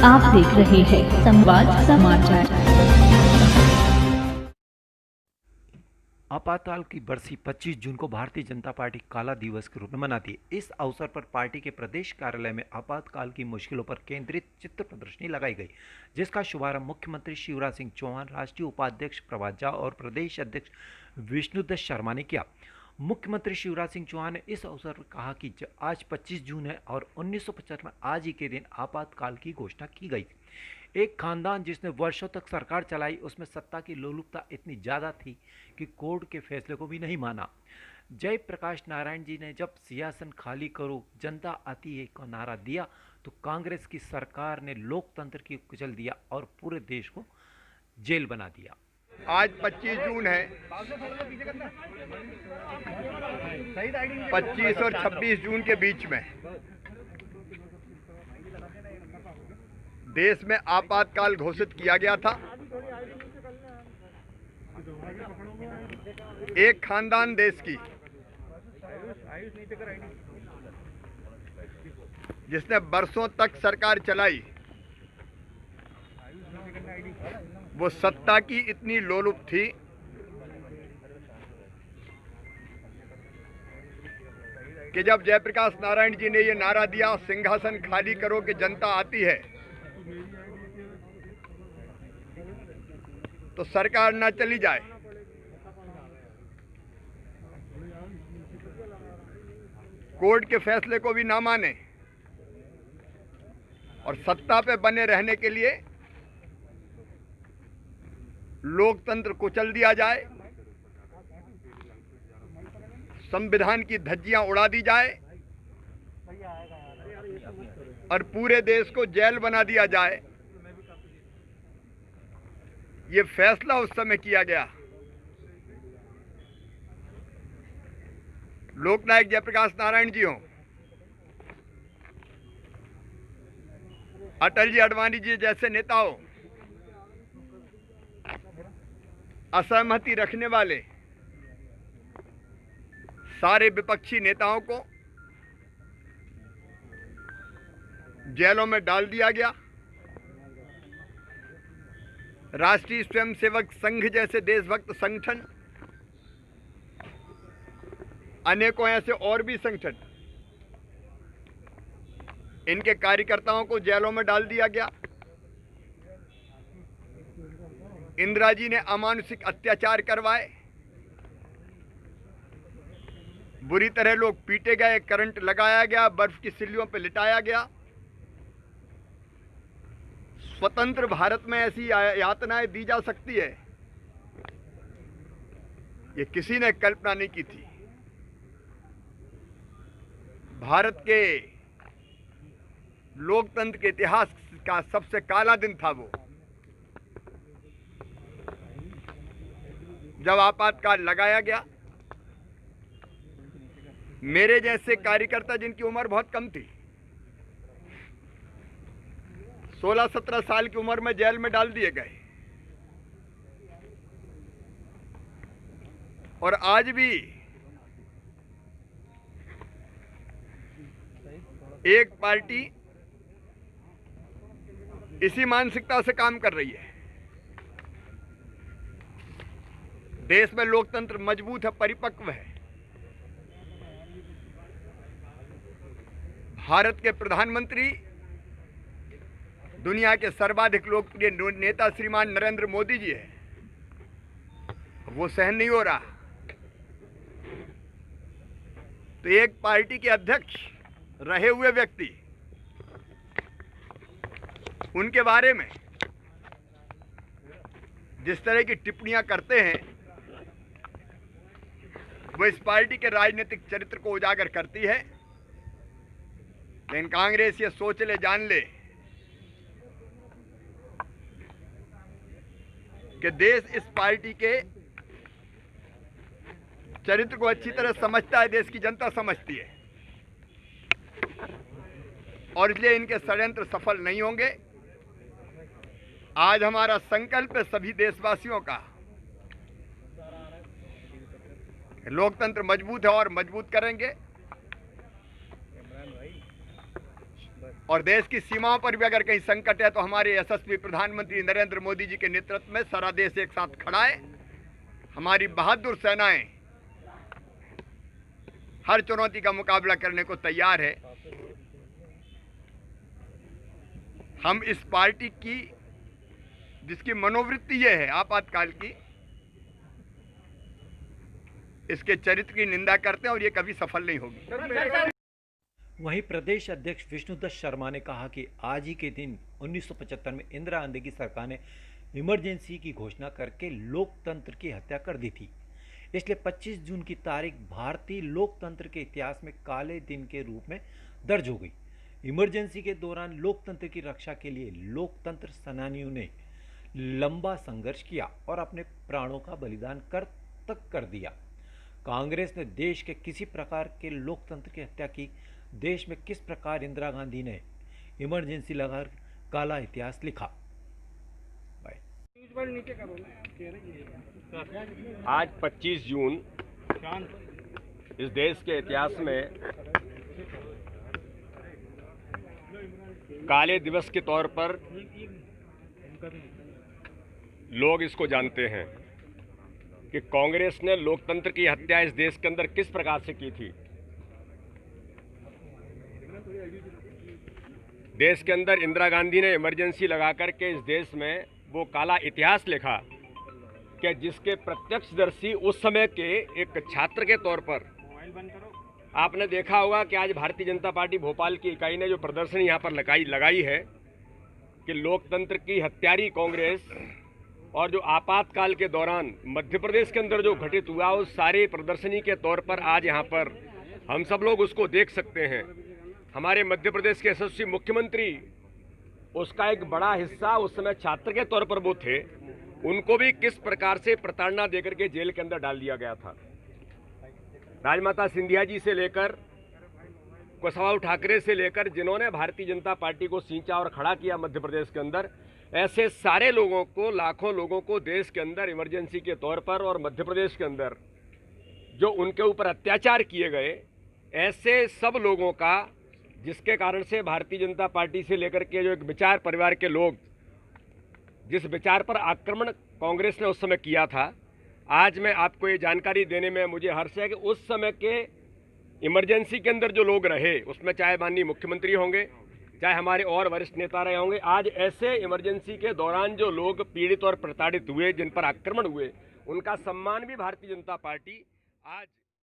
आप देख रहे हैं संवाद समाचार। आपातकाल की बरसी 25 जून को भारतीय जनता पार्टी काला दिवस के रूप में मनाती है। इस अवसर पर पार्टी के प्रदेश कार्यालय में आपातकाल की मुश्किलों पर केंद्रित चित्र प्रदर्शनी लगाई गई, जिसका शुभारंभ मुख्यमंत्री शिवराज सिंह चौहान, राष्ट्रीय उपाध्यक्ष प्रभात झा और प्रदेश अध्यक्ष विष्णुदत्त शर्मा ने किया। मुख्यमंत्री शिवराज सिंह चौहान ने इस अवसर पर कहा कि आज 25 जून है और 1950 में आज ही के दिन आपातकाल की घोषणा की गई थी। एक खानदान जिसने वर्षों तक सरकार चलाई, उसमें सत्ता की लोलुपता इतनी ज़्यादा थी कि कोर्ट के फैसले को भी नहीं माना। जयप्रकाश नारायण जी ने जब सिंहासन खाली करो जनता आती है का नारा दिया तो कांग्रेस की सरकार ने लोकतंत्र की कुचल दिया और पूरे देश को जेल बना दिया। आज 25 जून है। 25 और 26 जून के बीच में देश में आपातकाल घोषित किया गया था। एक खानदान देश की जिसने बरसों तक सरकार चलाई, वो सत्ता की इतनी लोलुप थी कि जब जयप्रकाश नारायण जी ने ये नारा दिया, सिंहासन खाली करो कि जनता आती है, तो सरकार ना चली जाए। कोर्ट के फैसले को भी ना माने और सत्ता पे बने रहने के लिए लोकतंत्र कुचल दिया जाए, संविधान की धज्जियां उड़ा दी जाए और पूरे देश को जेल बना दिया जाए। ये फैसला उस समय किया गया। लोकनायक जयप्रकाश नारायण जी हों, अटल जी, आडवाणी जी जैसे नेता हो, असहमति रखने वाले सारे विपक्षी नेताओं को जेलों में डाल दिया गया। राष्ट्रीय स्वयंसेवक संघ जैसे देशभक्त संगठन, अनेकों ऐसे और भी संगठन, इनके कार्यकर्ताओं को जेलों में डाल दिया गया। इंदिरा जी ने अमानुषिक अत्याचार करवाए, बुरी तरह लोग पीटे गए, करंट लगाया गया, बर्फ की सिल्लियों पर लिटाया गया। स्वतंत्र भारत में ऐसी यातनाएं दी जा सकती है, ये किसी ने कल्पना नहीं की थी। भारत के लोकतंत्र के इतिहास का सबसे काला दिन था वो, जब आपातकाल लगाया गया। मेरे जैसे कार्यकर्ता जिनकी उम्र बहुत कम थी, 16-17 साल की उम्र में जेल में डाल दिए गए। और आज भी एक पार्टी इसी मानसिकता से काम कर रही है। देश में लोकतंत्र मजबूत है, परिपक्व है। भारत के प्रधानमंत्री, दुनिया के सर्वाधिक लोकप्रिय नेता श्रीमान नरेंद्र मोदी जी है, वो सहन नहीं हो रहा। तो एक पार्टी के अध्यक्ष रहे हुए व्यक्ति, उनके बारे में जिस तरह की टिप्पणियां करते हैं, वो इस पार्टी के राजनीतिक चरित्र को उजागर करती है। लेकिन कांग्रेस ये सोच ले, जान ले कि देश इस पार्टी के चरित्र को अच्छी तरह समझता है, देश की जनता समझती है, और इसलिए इनके षड्यंत्र सफल नहीं होंगे। आज हमारा संकल्प है सभी देशवासियों का, लोकतंत्र मजबूत है और मजबूत करेंगे। और देश की सीमाओं पर भी अगर कहीं संकट है तो हमारे यशस्वी प्रधानमंत्री नरेंद्र मोदी जी के नेतृत्व में सारा देश एक साथ खड़ा है। हमारी बहादुर सेनाएं हर चुनौती का मुकाबला करने को तैयार है। हम इस पार्टी की जिसकी मनोवृत्ति ये है आपातकाल की, इसके चरित्र की निंदा करते हैं और ये कभी सफल नहीं होगी। वहीं प्रदेश अध्यक्ष विष्णुदत्त शर्मा ने कहा कि आज ही के दिन 1975 में इंदिरा गांधी की सरकार ने इमरजेंसी की घोषणा करके लोकतंत्र की हत्या कर दी थी। इसलिए 25 जून की तारीख भारतीय लोकतंत्र के इतिहास में काले दिन के रूप में दर्ज हो गई। इमरजेंसी के दौरान लोकतंत्र की रक्षा के लिए लोकतंत्र सेनानियों ने लंबा संघर्ष किया और अपने प्राणों का बलिदान कर दिया। कांग्रेस ने देश के किसी प्रकार के लोकतंत्र की हत्या की। देश में किस प्रकार इंदिरा गांधी ने इमरजेंसी लगाकर काला इतिहास लिखा। आज 25 जून इस देश के इतिहास में काले दिवस के तौर पर लोग इसको जानते हैं कि कांग्रेस ने लोकतंत्र की हत्या इस देश के अंदर किस प्रकार से की थी। देश के अंदर इंदिरा गांधी ने इमरजेंसी लगा करके इस देश में वो काला इतिहास लिखा कि जिसके प्रत्यक्षदर्शी उस समय के एक छात्र के तौर पर आपने देखा होगा कि आज भारतीय जनता पार्टी भोपाल की इकाई ने जो प्रदर्शन यहाँ पर लगाई है कि लोकतंत्र की हत्यारी कांग्रेस और जो आपातकाल के दौरान मध्य प्रदेश के अंदर जो घटित हुआ उस सारे प्रदर्शनी के तौर पर आज यहाँ पर हम सब लोग उसको देख सकते हैं। हमारे मध्य प्रदेश के यशस्वी मुख्यमंत्री, उसका एक बड़ा हिस्सा उस समय छात्र के तौर पर वो थे, उनको भी किस प्रकार से प्रताड़ना देकर के जेल के अंदर डाल दिया गया था। राजमाता सिंधिया जी से लेकर कुशवाहा ठाकरे से लेकर जिन्होंने भारतीय जनता पार्टी को सींचा और खड़ा किया मध्य प्रदेश के अंदर, ऐसे सारे लोगों को, लाखों लोगों को देश के अंदर इमरजेंसी के तौर पर और मध्य प्रदेश के अंदर जो उनके ऊपर अत्याचार किए गए, ऐसे सब लोगों का जिसके कारण से भारतीय जनता पार्टी से लेकर के जो एक विचार परिवार के लोग जिस विचार पर आक्रमण कांग्रेस ने उस समय किया था, आज मैं आपको ये जानकारी देने में मुझे हर्ष है कि उस समय के इमरजेंसी के अंदर जो लोग रहे उसमें चाहे माननीय मुख्यमंत्री होंगे, चाहे हमारे और वरिष्ठ नेता रहे होंगे, आज ऐसे इमरजेंसी के दौरान जो लोग पीड़ित और प्रताड़ित हुए, जिन पर आक्रमण हुए, उनका सम्मान भी भारतीय जनता पार्टी आज